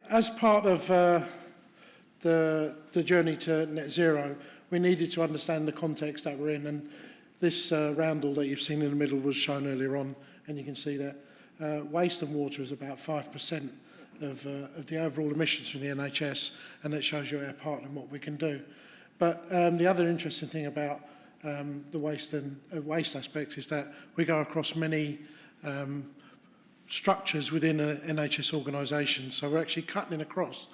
as part of the journey to net zero, we needed to understand the context that we're in, and this roundel that you've seen in the middle was shown earlier on, and you can see that waste and water is about 5% of the overall emissions from the NHS, and that shows you our part and what we can do. But the other interesting thing about the waste aspects is that we go across many structures within an NHS organisation, so we're actually cutting across.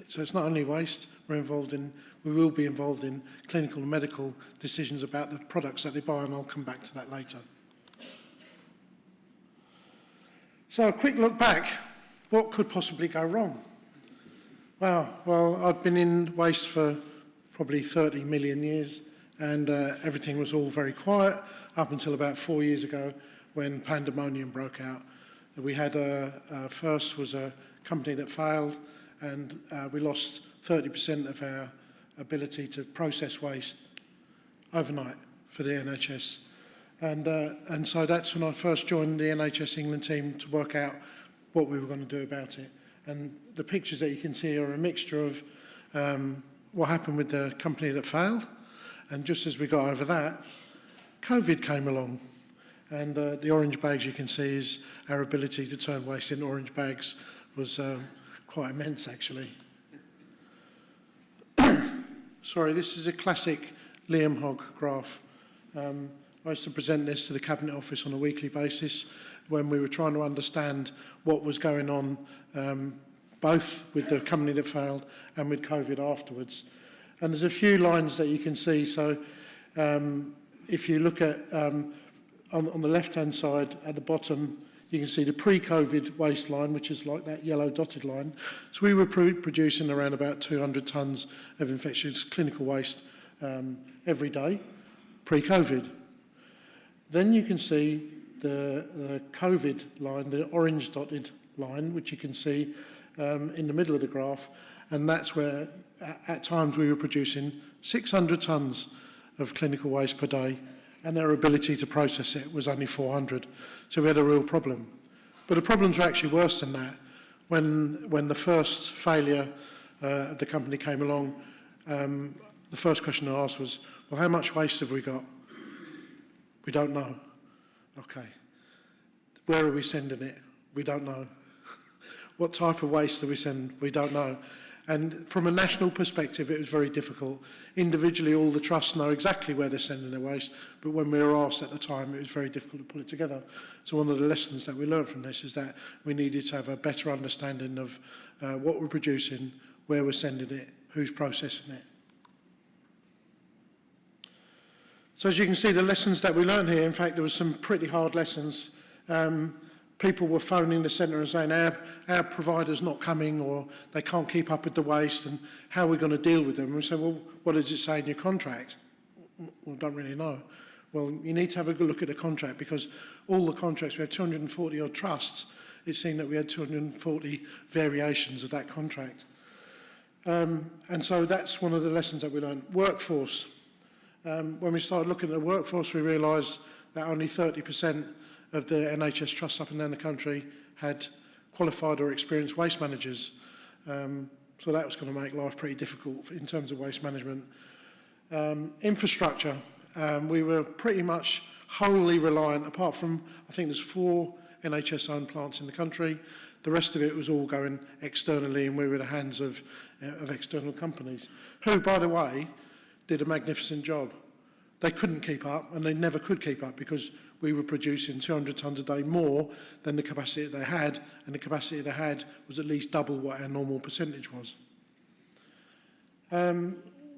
So it's not only waste, we will be involved in clinical and medical decisions about the products that they buy, and I'll come back to that later. So a quick look back, what could possibly go wrong? Well, I've been in waste for probably 30 million years, and everything was all very quiet up until about 4 years ago when pandemonium broke out. We had first was a company that failed, and we lost 30% of our ability to process waste overnight for the NHS. And so that's when I first joined the NHS England team to work out what we were going to do about it. And the pictures that you can see are a mixture of what happened with the company that failed, and just as we got over that, COVID came along. And the orange bags you can see is our ability to turn waste into orange bags was quite immense, actually. Sorry, this is a classic Liam Hogg graph. I used to present this to the Cabinet Office on a weekly basis when we were trying to understand what was going on, both with the company that failed and with COVID afterwards. And there's a few lines that you can see. So if you look at on the left-hand side at the bottom, you can see the pre-COVID waste line, which is like that yellow dotted line. So we were producing around about 200 tonnes of infectious clinical waste every day, pre-COVID. Then you can see the COVID line, the orange dotted line, which you can see in the middle of the graph, and that's where at times we were producing 600 tonnes of clinical waste per day, and our ability to process it was only 400. So we had a real problem. But the problems were actually worse than that. When the first failure of the company came along, the first question I asked was, well, how much waste have we got? We don't know. Okay. Where are we sending it? We don't know. What type of waste do we send? We don't know. And from a national perspective, it was very difficult. Individually, all the trusts know exactly where they're sending their waste, but when we were asked at the time, it was very difficult to pull it together. So one of the lessons that we learned from this is that we needed to have a better understanding of what we're producing, where we're sending it, who's processing it. So as you can see, the lessons that we learned here, in fact, there were some pretty hard lessons. People were phoning the centre and saying, our provider's not coming, or they can't keep up with the waste, and how are we going to deal with them? And we said, well, what does it say in your contract? We don't really know. Well, you need to have a good look at the contract, because all the contracts, we had 240 odd trusts, it seemed that we had 240 variations of that contract. And so that's one of the lessons that we learned. Workforce. When we started looking at the workforce, we realised that only 30% of the NHS trusts up and down the country had qualified or experienced waste managers. So that was going to make life pretty difficult in terms of waste management. Infrastructure, we were pretty much wholly reliant, apart from, I think there's 4 NHS-owned plants in the country. The rest of it was all going externally, and we were in the hands of external companies, who, by the way, did a magnificent job. They couldn't keep up, and they never could keep up, because we were producing 200 tonnes a day more than the capacity that they had, and the capacity they had was at least double what our normal percentage was.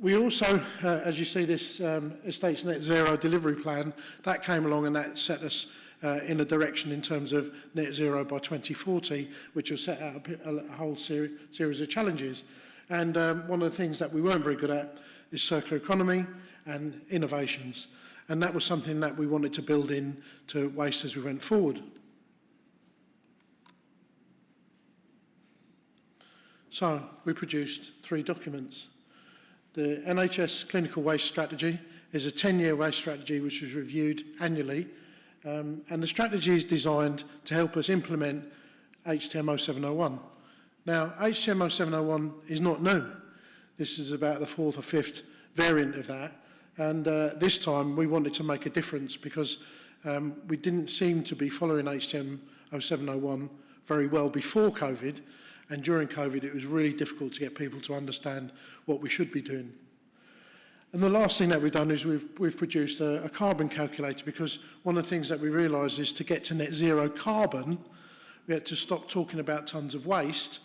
We also, as you see, this Estates Net Zero delivery plan, that came along and that set us in a direction in terms of net zero by 2040, which will set out a whole series of challenges. And one of the things that we weren't very good at is circular economy and innovations. And that was something that we wanted to build in to waste as we went forward. So we produced 3 documents. The NHS Clinical Waste Strategy is a 10-year waste strategy which was reviewed annually. And the strategy is designed to help us implement HTM 0701. Now, HTM 0701 is not new. This is about the 4th or 5th variant of that. And this time we wanted to make a difference because we didn't seem to be following HTM 0701 very well before COVID. And during COVID, it was really difficult to get people to understand what we should be doing. And the last thing that we've done is we've produced a carbon calculator, because one of the things that we realised is to get to net zero carbon, we had to stop talking about tonnes of waste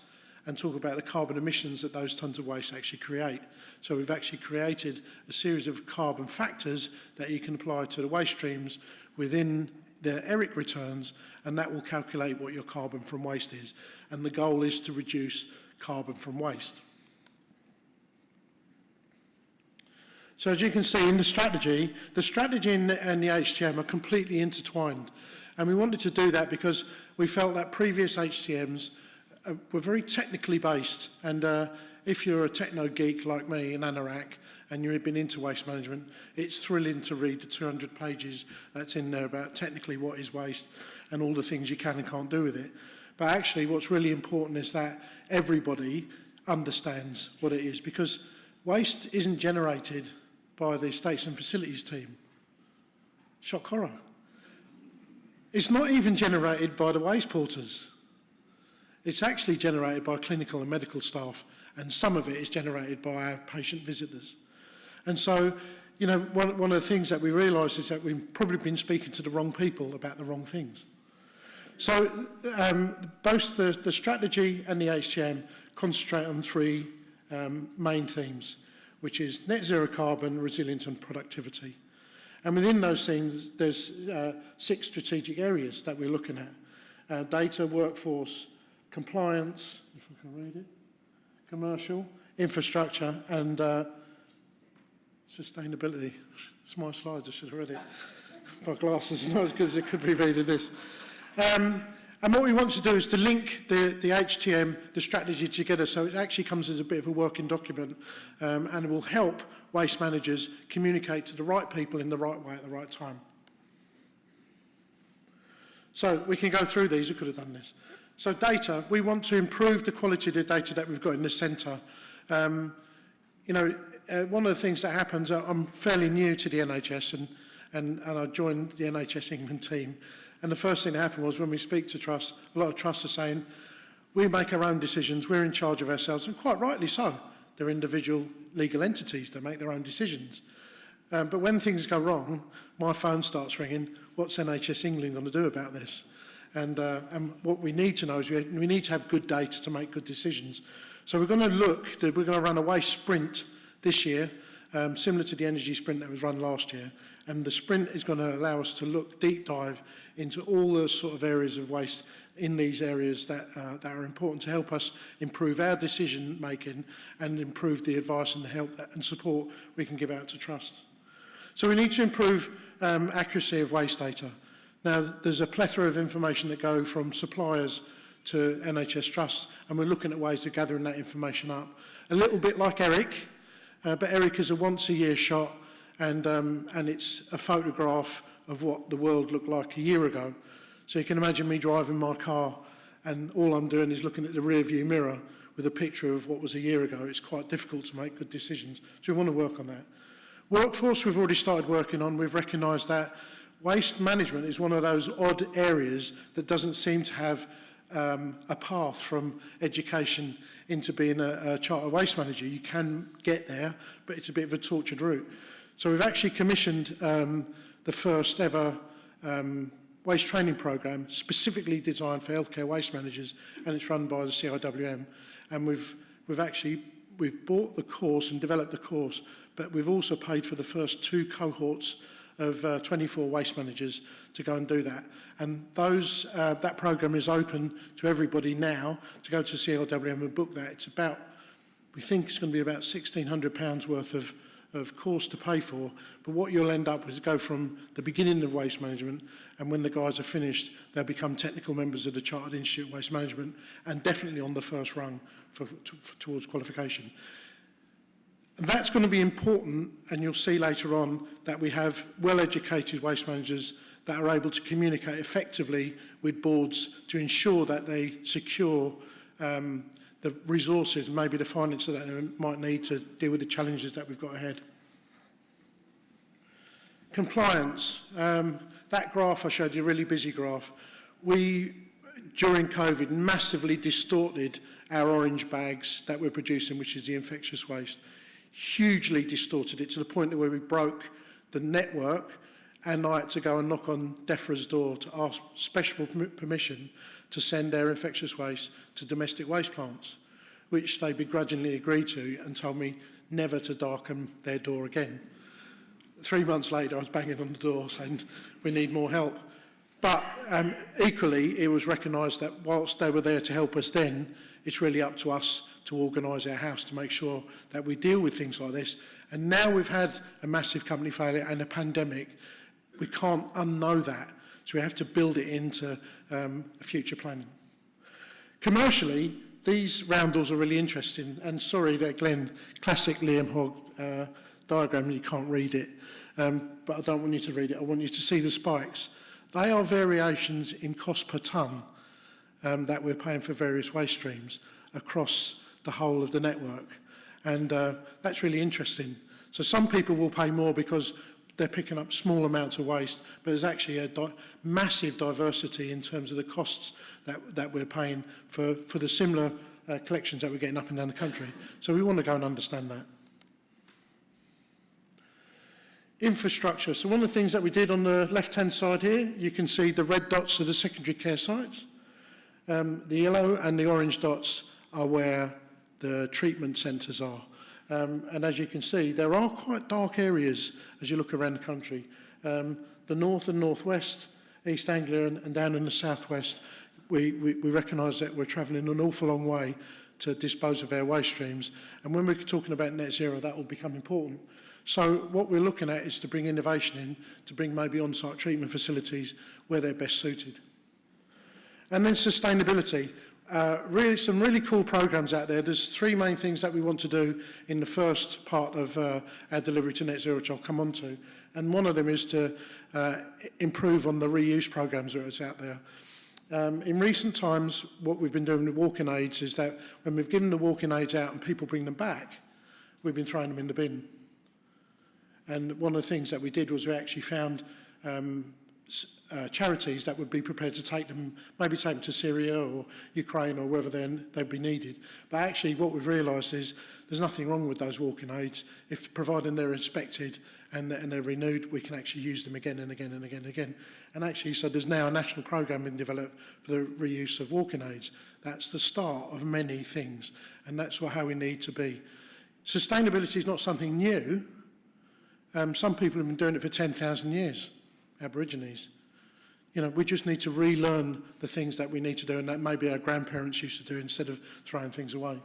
and talk about the carbon emissions that those tonnes of waste actually create. So we've actually created a series of carbon factors that you can apply to the waste streams within the ERIC returns, and that will calculate what your carbon from waste is. And the goal is to reduce carbon from waste. So as you can see in the strategy and the HTM are completely intertwined. And we wanted to do that because we felt that previous HTMs were very technically based. And if you're a techno geek like me in Anorak and you've been into waste management, it's thrilling to read the 200 pages that's in there about technically what is waste and all the things you can and can't do with it. But actually what's really important is that everybody understands what it is, because waste isn't generated by the Estates and Facilities team. Shock horror. It's not even generated by the waste porters. It's actually generated by clinical and medical staff, and some of it is generated by our patient visitors. And so, you know, one of the things that we realised is that we've probably been speaking to the wrong people about the wrong things. So both the strategy and the HTM concentrate on three main themes, which is net zero carbon, resilience and productivity. And within those themes, there's 6 strategic areas that we're looking at. Data, workforce, compliance, if I can read it, commercial, infrastructure and sustainability. It's my slides, I should have read it. My glasses are not as good as it could be reading this. And what we want to do is to link the HTM, the strategy together, so it actually comes as a bit of a working document, and it will help waste managers communicate to the right people in the right way at the right time. So we can go through these, we could have done this. So data, we want to improve the quality of the data that we've got in the centre. You know, one of the things that happens, I'm fairly new to the NHS and I joined the NHS England team. And the first thing that happened was when we speak to trusts, a lot of trusts are saying, we make our own decisions, we're in charge of ourselves, and quite rightly so. They're individual legal entities, they make their own decisions. But when things go wrong, my phone starts ringing, what's NHS England going to do about this? And what we need to know is we need to have good data to make good decisions. So we're going to run a waste sprint this year, similar to the energy sprint that was run last year. And the sprint is going to allow us to look deep dive into all the sort of areas of waste in these areas that are important to help us improve our decision making and improve the advice and the help and support we can give out to trusts. So we need to improve accuracy of waste data. Now, there's a plethora of information that go from suppliers to NHS trusts, and we're looking at ways of gathering that information up. A little bit like ERIC, but ERIC is a once-a-year shot, and it's a photograph of what the world looked like a year ago. So you can imagine me driving my car, and all I'm doing is looking at the rear-view mirror with a picture of what was a year ago. It's quite difficult to make good decisions, so we want to work on that. Workforce, we've already started working on. We've recognised that waste management is one of those odd areas that doesn't seem to have a path from education into being a chartered waste manager. You can get there, but it's a bit of a tortured route. So we've actually commissioned the first ever waste training programme specifically designed for healthcare waste managers, and it's run by the CIWM. And we've bought the course and developed the course, but we've also paid for the first 2 cohorts of 24 waste managers to go and do that. And that programme is open to everybody now to go to CLWM and book that. It's about, we think it's going to be about £1,600 worth of course to pay for, but what you'll end up with is go from the beginning of waste management, and when the guys are finished, they'll become technical members of the Chartered Institute of Waste Management, and definitely on the first rung towards qualification. And that's going to be important, and you'll see later on that we have well-educated waste managers that are able to communicate effectively with boards to ensure that they secure the resources, maybe the finance that they might need to deal with the challenges that we've got ahead. Compliance. That graph I showed you, a really busy graph. We, during COVID, massively distorted our orange bags that we're producing, which is the infectious waste. Hugely distorted it to the point where we broke the network, and I had to go and knock on DEFRA's door to ask special permission to send their infectious waste to domestic waste plants, which they begrudgingly agreed to and told me never to darken their door again. 3 months later, I was banging on the door saying, we need more help. But equally, it was recognised that whilst they were there to help us then, it's really up to us to organise our house to make sure that we deal with things like this. And now we've had a massive company failure and a pandemic, we can't unknow that. So we have to build it into future planning. Commercially, these roundels are really interesting. And sorry that Glenn, classic Liam Hogg diagram, you can't read it. But I don't want you to read it. I want you to see the spikes. They are variations in cost per tonne that we're paying for various waste streams across the whole of the network. And that's really interesting. So some people will pay more because they're picking up small amounts of waste, but there's actually a massive diversity in terms of the costs that we're paying for the similar collections that we're getting up and down the country. So we want to go and understand that. Infrastructure. So one of the things that we did on the left-hand side here, you can see the red dots are the secondary care sites. The yellow and the orange dots are where the treatment centres are. And as you can see, there are quite dark areas as you look around the country. The north and northwest, East Anglia and down in the southwest, we recognise that we're travelling an awful long way to dispose of our waste streams. And when we're talking about net zero, that will become important. So what we're looking at is to bring innovation in, to bring maybe on-site treatment facilities where they're best suited. And then sustainability. Some really cool programs out there. There's 3 main things that we want to do in the first part of our delivery to net zero, which I'll come on to. And one of them is to improve on the reuse programs that are out there. In recent times, what we've been doing with walking aids is that when we've given the walking aids out and people bring them back, we've been throwing them in the bin. And one of the things that we did was we actually found charities that would be prepared to take them, maybe take them to Syria or Ukraine or wherever they'd be needed. But actually what we've realised is there's nothing wrong with those walking aids. If providing they're inspected and they're renewed, we can actually use them again and again and again and again. And actually, so there's now a national programme being developed for the reuse of walking aids. That's the start of many things, and that's how we need to be. Sustainability is not something new. Some people have been doing it for 10,000 years, Aborigines. You know, we just need to relearn the things that we need to do and that maybe our grandparents used to do instead of throwing things away.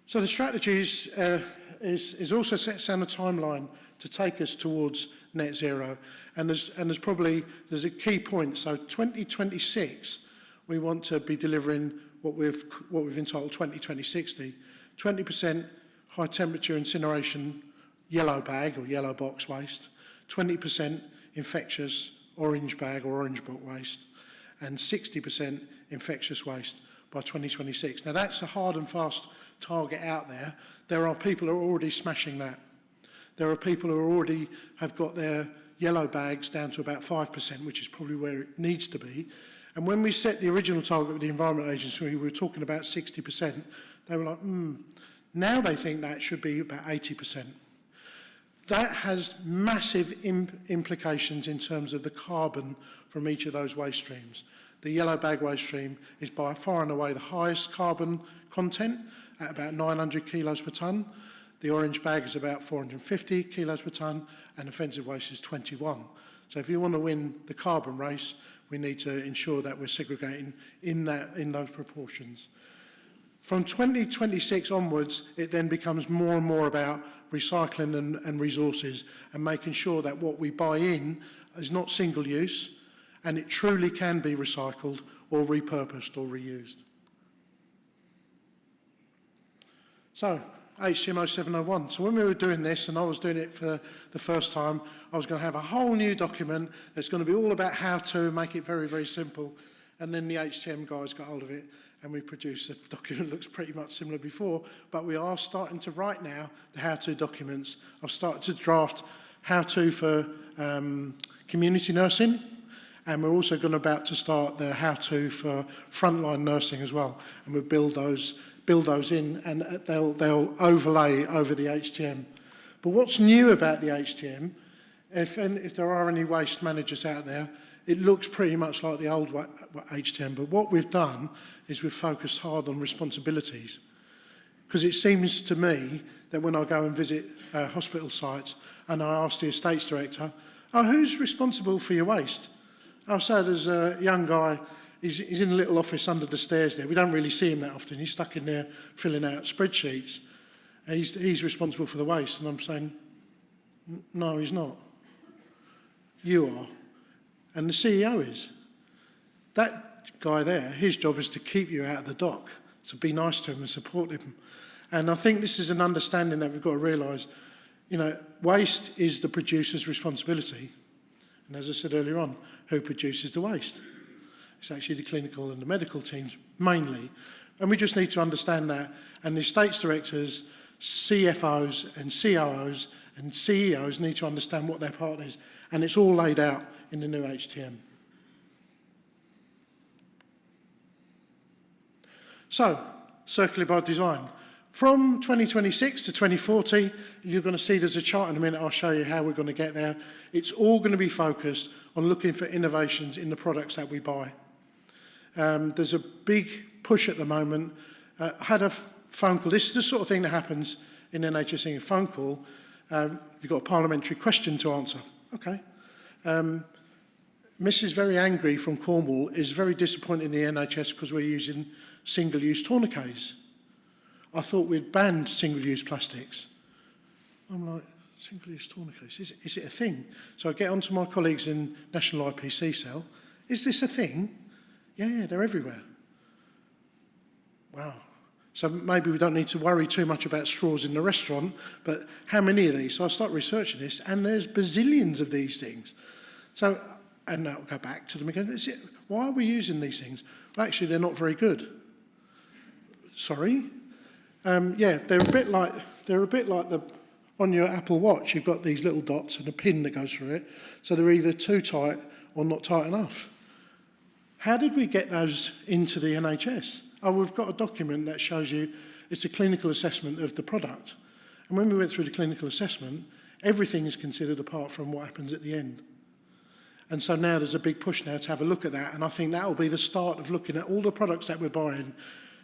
So the strategy is also sets down a timeline to take us towards net zero. And there's a key point. So 2026, we want to be delivering what we've entitled 2020-60, 20% high temperature incineration yellow bag or yellow box waste, 20% infectious orange bag or orange box waste, and 60% infectious waste by 2026. Now that's a hard and fast target out there. There are people who are already smashing that. There are people who already have got their yellow bags down to about 5%, which is probably where it needs to be. And when we set the original target with the Environment Agency, we were talking about 60%. They were like, Now they think that should be about 80%. That has massive implications in terms of the carbon from each of those waste streams. The yellow bag waste stream is by far and away the highest carbon content at about 900 kilos per tonne. The orange bag is about 450 kilos per tonne, and offensive waste is 21. So if you want to win the carbon race, we need to ensure that we're segregating in those proportions. From 2026 onwards, it then becomes more and more about recycling and resources and making sure that what we buy in is not single use and it truly can be recycled or repurposed or reused. So, HCMO 701. So when we were doing this, and I was doing it for the first time, I was going to have a whole new document that's going to be all about how to make it very, very simple. And then the HTM guys got hold of it, and we produced a document that looks pretty much similar before, but we are starting to write now the how-to documents. I've started to draft how-to for community nursing, and we're also about to start the how-to for frontline nursing as well, and we'll build those in, and they'll overlay over the HTM. But what's new about the HTM, if there are any waste managers out there, it looks pretty much like the old HTM, but what we've done is we've focused hard on responsibilities. Because it seems to me that when I go and visit hospital sites and I ask the estates director, oh, who's responsible for your waste? I'll say there's a young guy, he's in a little office under the stairs there. We don't really see him that often. He's stuck in there filling out spreadsheets. He's responsible for the waste. And I'm saying, no, he's not. You are. And the CEO is. That guy there, his job is to keep you out of the dock. So be nice to him and support him. And I think this is an understanding that we've got to realise, you know, waste is the producer's responsibility. And as I said earlier on, who produces the waste? It's actually the clinical and the medical teams mainly. And we just need to understand that. And the estates directors, CFOs and COOs and CEOs need to understand what their part is. And it's all laid out in the new HTM. So, circular by design. From 2026 to 2040, you're going to see there's a chart in a minute. I'll show you how we're going to get there. It's all going to be focused on looking for innovations in the products that we buy. There's a big push at the moment. I had a phone call. This is the sort of thing that happens in NHS. A phone call. You've got a parliamentary question to answer. Okay. Mrs. Very Angry from Cornwall is very disappointed in the NHS because we're using single-use tourniquets. I thought we'd banned single-use plastics. I'm like, single-use tourniquets, is it a thing? So I get onto my colleagues in National IPC Cell. Is this a thing? Yeah, they're everywhere. Wow. So maybe we don't need to worry too much about straws in the restaurant, but how many of these? So I start researching this, and there's bazillions of these things. So, and I'll go back to them again. Why are we using these things? Well, actually, they're not very good. Sorry? Yeah, they're a bit like the on your Apple Watch. You've got these little dots and a pin that goes through it. So they're either too tight or not tight enough. How did we get those into the NHS? Oh, we've got a document that shows you it's a clinical assessment of the product. And when we went through the clinical assessment, everything is considered apart from what happens at the end. And so now there's a big push now to have a look at that. And I think that will be the start of looking at all the products that we're buying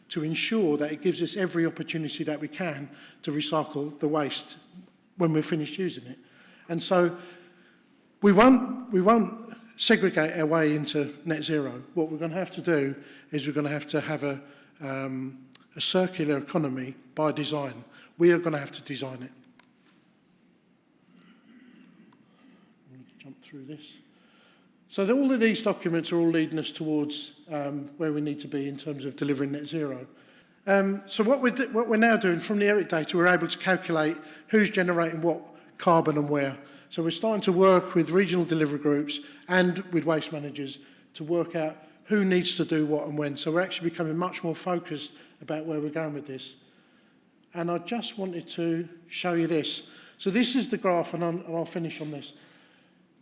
to ensure that it gives us every opportunity that we can to recycle the waste when we're finished using it. And so we won't segregate our way into net zero. What we're going to have to do is we're going to have a circular economy by design. We are going to have to design it. I'm going to jump through this. So all of these documents are all leading us towards where we need to be in terms of delivering net zero. So what we're now doing from the ERIC data, we're able to calculate who's generating what carbon and where. So we're starting to work with regional delivery groups and with waste managers to work out who needs to do what and when. So we're actually becoming much more focused about where we're going with this. And I just wanted to show you this. So this is the graph, and I'll finish on this.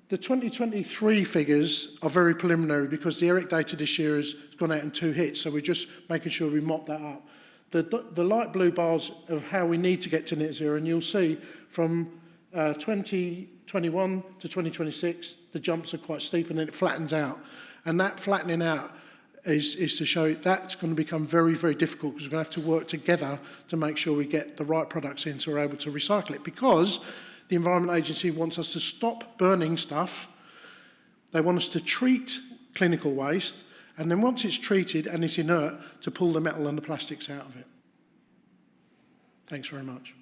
The 2023 figures are very preliminary because the ERIC data this year has gone out in 2 hits, so we're just making sure we mop that up. The light blue bars of how we need to get to net zero, and you'll see from 2021 to 2026, the jumps are quite steep and then it flattens out. And that flattening out is to show that's going to become very, very difficult because we're going to have to work together to make sure we get the right products in so we're able to recycle it, because the Environment Agency wants us to stop burning stuff. They want us to treat clinical waste, and then once it's treated and it's inert, to pull the metal and the plastics out of it. Thanks very much.